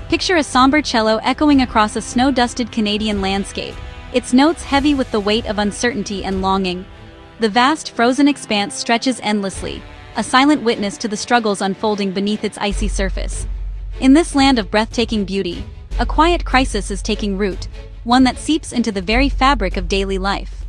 Picture a somber cello echoing across a snow-dusted Canadian landscape, its notes heavy with the weight of uncertainty and longing. The vast frozen expanse stretches endlessly, a silent witness to the struggles unfolding beneath its icy surface. In this land of breathtaking beauty, a quiet crisis is taking root, one that seeps into the very fabric of daily life.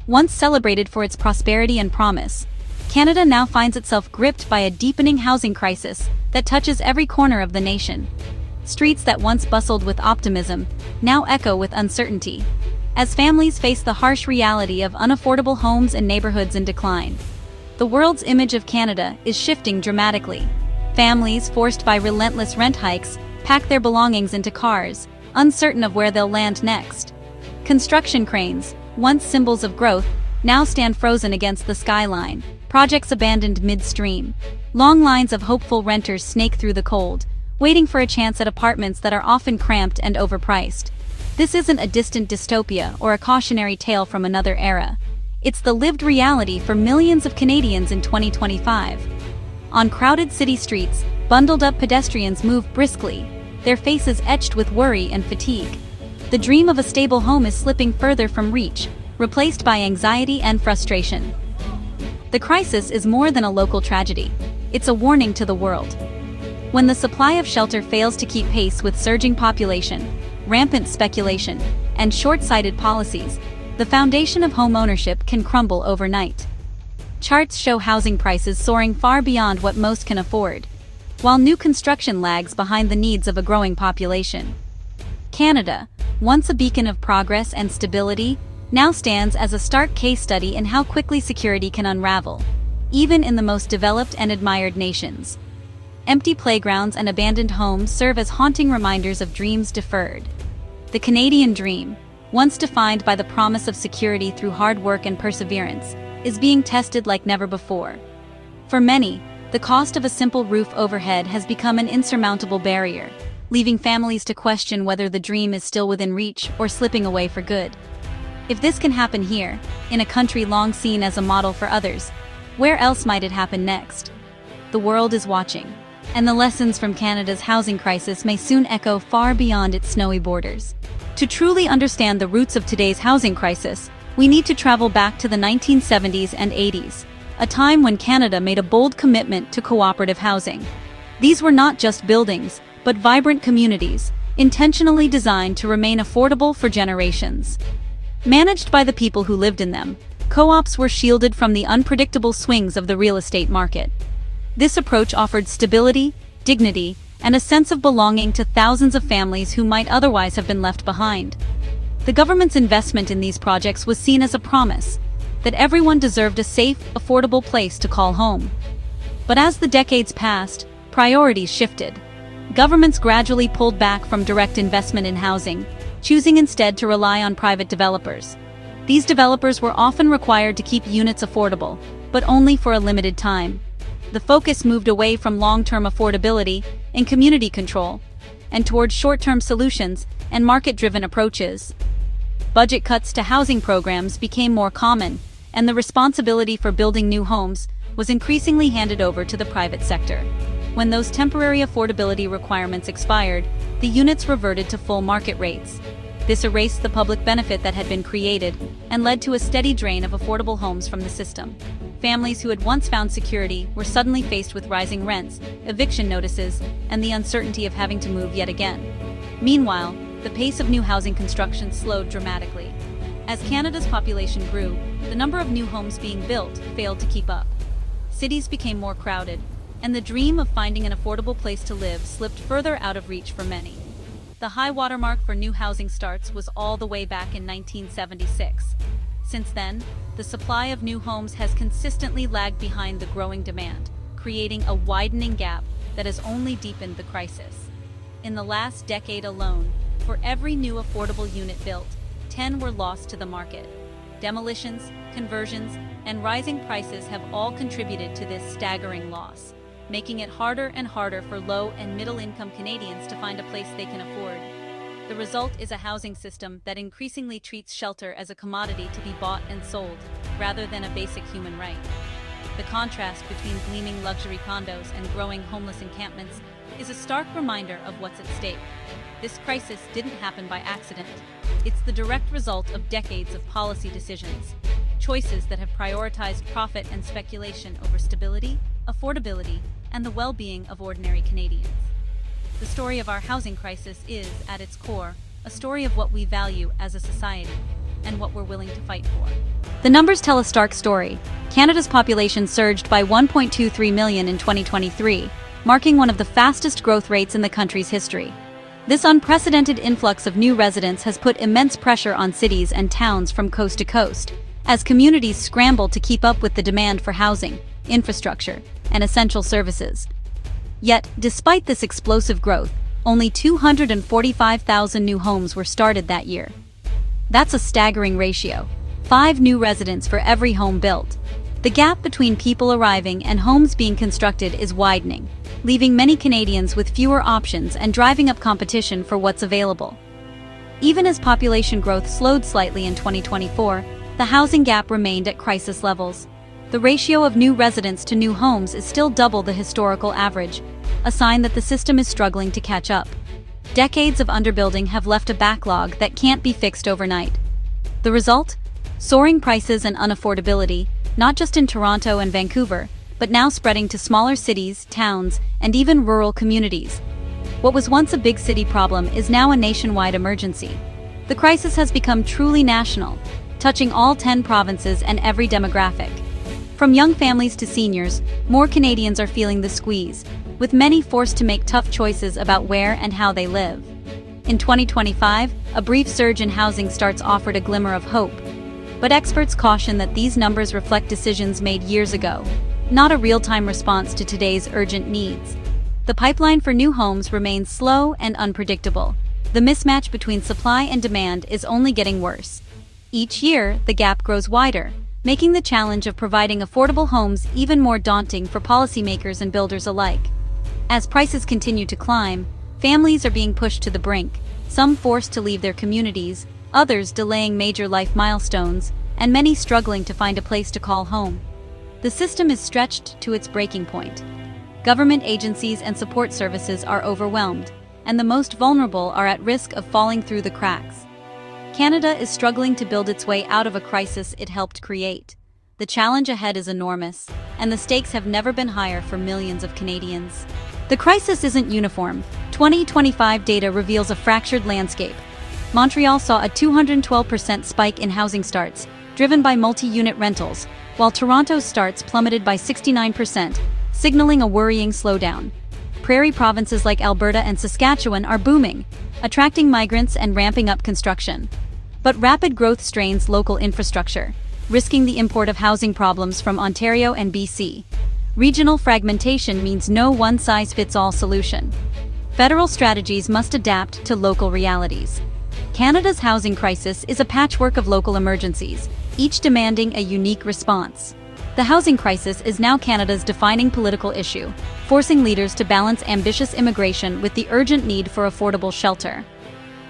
Once celebrated for its prosperity and promise, Canada now finds itself gripped by a deepening housing crisis that touches every corner of the nation. Streets that once bustled with optimism now echo with uncertainty, as families face the harsh reality of unaffordable homes and neighborhoods in decline. The world's image of Canada is shifting dramatically. Families, forced by relentless rent hikes, pack their belongings into cars, uncertain of where they'll land next. Construction cranes, once symbols of growth, now stand frozen against the skyline, projects abandoned midstream. Long lines of hopeful renters snake through the cold, waiting for a chance at apartments that are often cramped and overpriced. This isn't a distant dystopia or a cautionary tale from another era. It's the lived reality for millions of Canadians in 2025. On crowded city streets, bundled-up pedestrians move briskly, their faces etched with worry and fatigue. The dream of a stable home is slipping further from reach, replaced by anxiety and frustration. The crisis is more than a local tragedy. It's a warning to the world. When the supply of shelter fails to keep pace with surging population, rampant speculation, and short-sighted policies, the foundation of homeownership can crumble overnight. Charts show housing prices soaring far beyond what most can afford, while new construction lags behind the needs of a growing population. Canada, once a beacon of progress and stability, now stands as a stark case study in how quickly security can unravel, even in the most developed and admired nations. Empty playgrounds and abandoned homes serve as haunting reminders of dreams deferred. The Canadian dream, once defined by the promise of security through hard work and perseverance, is being tested like never before. For many, the cost of a simple roof overhead has become an insurmountable barrier, leaving families to question whether the dream is still within reach or slipping away for good. If this can happen here, in a country long seen as a model for others, where else might it happen next? The world is watching, and the lessons from Canada's housing crisis may soon echo far beyond its snowy borders. To truly understand the roots of today's housing crisis, we need to travel back to the 1970s and 80s, a time when Canada made a bold commitment to cooperative housing. These were not just buildings, but vibrant communities, intentionally designed to remain affordable for generations. Managed by the people who lived in them, co-ops were shielded from the unpredictable swings of the real estate market. This approach offered stability, dignity, and a sense of belonging to thousands of families who might otherwise have been left behind. The government's investment in these projects was seen as a promise that everyone deserved a safe, affordable place to call home. But as the decades passed, priorities shifted. Governments gradually pulled back from direct investment in housing, choosing instead to rely on private developers. These developers were often required to keep units affordable, but only for a limited time. The focus moved away from long-term affordability and community control, and towards short-term solutions and market-driven approaches. Budget cuts to housing programs became more common, and the responsibility for building new homes was increasingly handed over to the private sector. When those temporary affordability requirements expired, the units reverted to full market rates. This erased the public benefit that had been created and led to a steady drain of affordable homes from the system. Families who had once found security were suddenly faced with rising rents, eviction notices, and the uncertainty of having to move yet again. Meanwhile, the pace of new housing construction slowed dramatically. As Canada's population grew, the number of new homes being built failed to keep up. Cities became more crowded, and the dream of finding an affordable place to live slipped further out of reach for many. The high watermark for new housing starts was all the way back in 1976. Since then, the supply of new homes has consistently lagged behind the growing demand, creating a widening gap that has only deepened the crisis. In the last decade alone, for every new affordable unit built, 10 were lost to the market. Demolitions, conversions, and rising prices have all contributed to this staggering loss, making it harder and harder for low- and middle-income Canadians to find a place they can afford. The result is a housing system that increasingly treats shelter as a commodity to be bought and sold, rather than a basic human right. The contrast between gleaming luxury condos and growing homeless encampments is a stark reminder of what's at stake. This crisis didn't happen by accident. It's the direct result of decades of policy decisions, choices that have prioritized profit and speculation over stability, affordability, and the well-being of ordinary Canadians. The story of our housing crisis is, at its core, a story of what we value as a society and what we're willing to fight for. The numbers tell a stark story. Canada's population surged by 1.23 million in 2023, marking one of the fastest growth rates in the country's history. This unprecedented influx of new residents has put immense pressure on cities and towns from coast to coast, as communities scramble to keep up with the demand for housing, infrastructure, and essential services. Yet, despite this explosive growth, only 245,000 new homes were started that year. That's a staggering ratio: 5 new residents for every home built. The gap between people arriving and homes being constructed is widening, leaving many Canadians with fewer options and driving up competition for what's available. Even as population growth slowed slightly in 2024, the housing gap remained at crisis levels. The ratio of new residents to new homes is still double the historical average, a sign that the system is struggling to catch up. Decades of underbuilding have left a backlog that can't be fixed overnight. The result? Soaring prices and unaffordability, not just in Toronto and Vancouver, but now spreading to smaller cities, towns, and even rural communities. What was once a big city problem is now a nationwide emergency. The crisis has become truly national, touching all 10 provinces and every demographic. From young families to seniors, more Canadians are feeling the squeeze, with many forced to make tough choices about where and how they live. In 2025, a brief surge in housing starts offered a glimmer of hope, but experts caution that these numbers reflect decisions made years ago, not a real-time response to today's urgent needs. The pipeline for new homes remains slow and unpredictable. The mismatch between supply and demand is only getting worse. Each year, the gap grows wider, making the challenge of providing affordable homes even more daunting for policymakers and builders alike. As prices continue to climb, families are being pushed to the brink, some forced to leave their communities, others delaying major life milestones, and many struggling to find a place to call home. The system is stretched to its breaking point. Government agencies and support services are overwhelmed, and the most vulnerable are at risk of falling through the cracks. Canada is struggling to build its way out of a crisis it helped create. The challenge ahead is enormous, and the stakes have never been higher for millions of Canadians. The crisis isn't uniform. 2025 data reveals a fractured landscape. Montreal saw a 212% spike in housing starts, driven by multi-unit rentals, while Toronto's starts plummeted by 69%, signaling a worrying slowdown. Prairie provinces like Alberta and Saskatchewan are booming, attracting migrants and ramping up construction. But rapid growth strains local infrastructure, risking the import of housing problems from Ontario and BC. Regional fragmentation means no one-size-fits-all solution. Federal strategies must adapt to local realities. Canada's housing crisis is a patchwork of local emergencies, each demanding a unique response. The housing crisis is now Canada's defining political issue, forcing leaders to balance ambitious immigration with the urgent need for affordable shelter.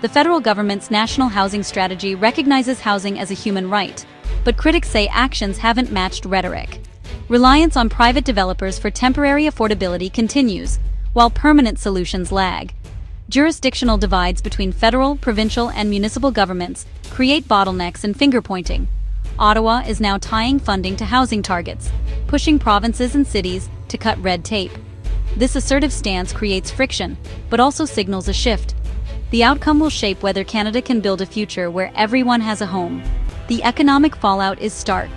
The federal government's national housing strategy recognizes housing as a human right, but critics say actions haven't matched rhetoric. Reliance on private developers for temporary affordability continues, while permanent solutions lag. Jurisdictional divides between federal, provincial, and municipal governments create bottlenecks and finger-pointing. Ottawa is now tying funding to housing targets, pushing provinces and cities to cut red tape. This assertive stance creates friction, but also signals a shift. The outcome will shape whether Canada can build a future where everyone has a home. The economic fallout is stark.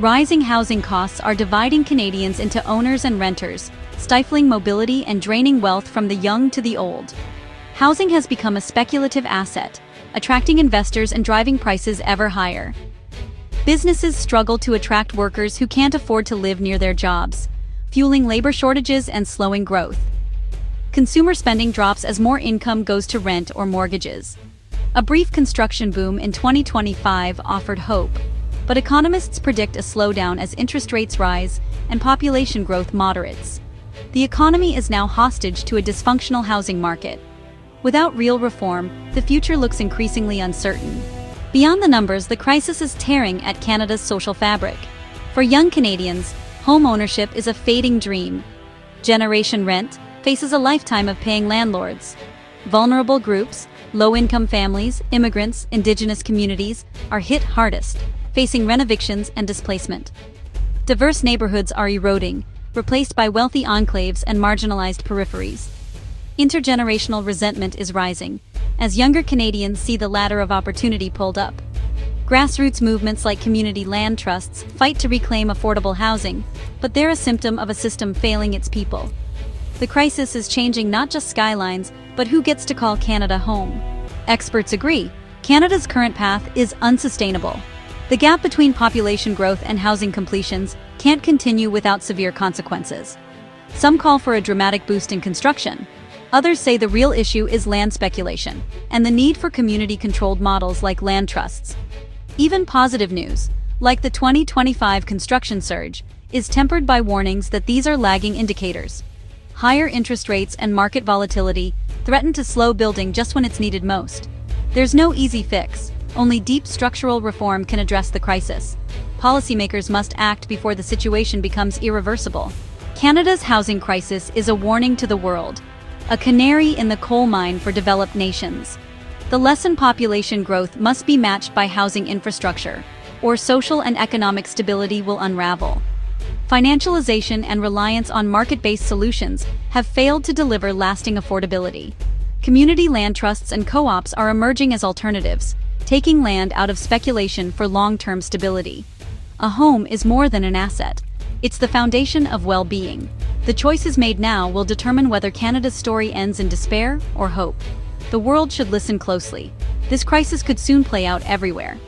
Rising housing costs are dividing Canadians into owners and renters, stifling mobility and draining wealth from the young to the old. Housing has become a speculative asset, attracting investors and driving prices ever higher. Businesses struggle to attract workers who can't afford to live near their jobs, fueling labor shortages and slowing growth. Consumer spending drops as more income goes to rent or mortgages. A brief construction boom in 2025 offered hope, but economists predict a slowdown as interest rates rise and population growth moderates. The economy is now hostage to a dysfunctional housing market. Without real reform, the future looks increasingly uncertain. Beyond the numbers, the crisis is tearing at Canada's social fabric. For young Canadians, Homeownership is a fading dream. Generation rent faces a lifetime of paying landlords. Vulnerable groups, low-income families, immigrants, indigenous communities are hit hardest, facing rent evictions and displacement. Diverse neighborhoods are eroding, replaced by wealthy enclaves and marginalized peripheries. Intergenerational resentment is rising, as younger Canadians see the ladder of opportunity pulled up. Grassroots movements like community land trusts fight to reclaim affordable housing, but they're a symptom of a system failing its people. The crisis is changing not just skylines, but who gets to call Canada home. Experts agree, Canada's current path is unsustainable. The gap between population growth and housing completions can't continue without severe consequences. Some call for a dramatic boost in construction. Others say the real issue is land speculation and the need for community-controlled models like land trusts. Even positive news, like the 2025 construction surge, is tempered by warnings that these are lagging indicators. Higher interest rates and market volatility threaten to slow building just when it's needed most. There's no easy fix. Only deep structural reform can address the crisis. Policymakers must act before the situation becomes irreversible. Canada's housing crisis is a warning to the world, a canary in the coal mine for developed nations. The lesson: population growth must be matched by housing infrastructure, or social and economic stability will unravel. Financialization and reliance on market-based solutions have failed to deliver lasting affordability. Community land trusts and co-ops are emerging as alternatives, taking land out of speculation for long-term stability. A home is more than an asset. It's the foundation of well-being. The choices made now will determine whether Canada's story ends in despair or hope. The world should listen closely. This crisis could soon play out everywhere.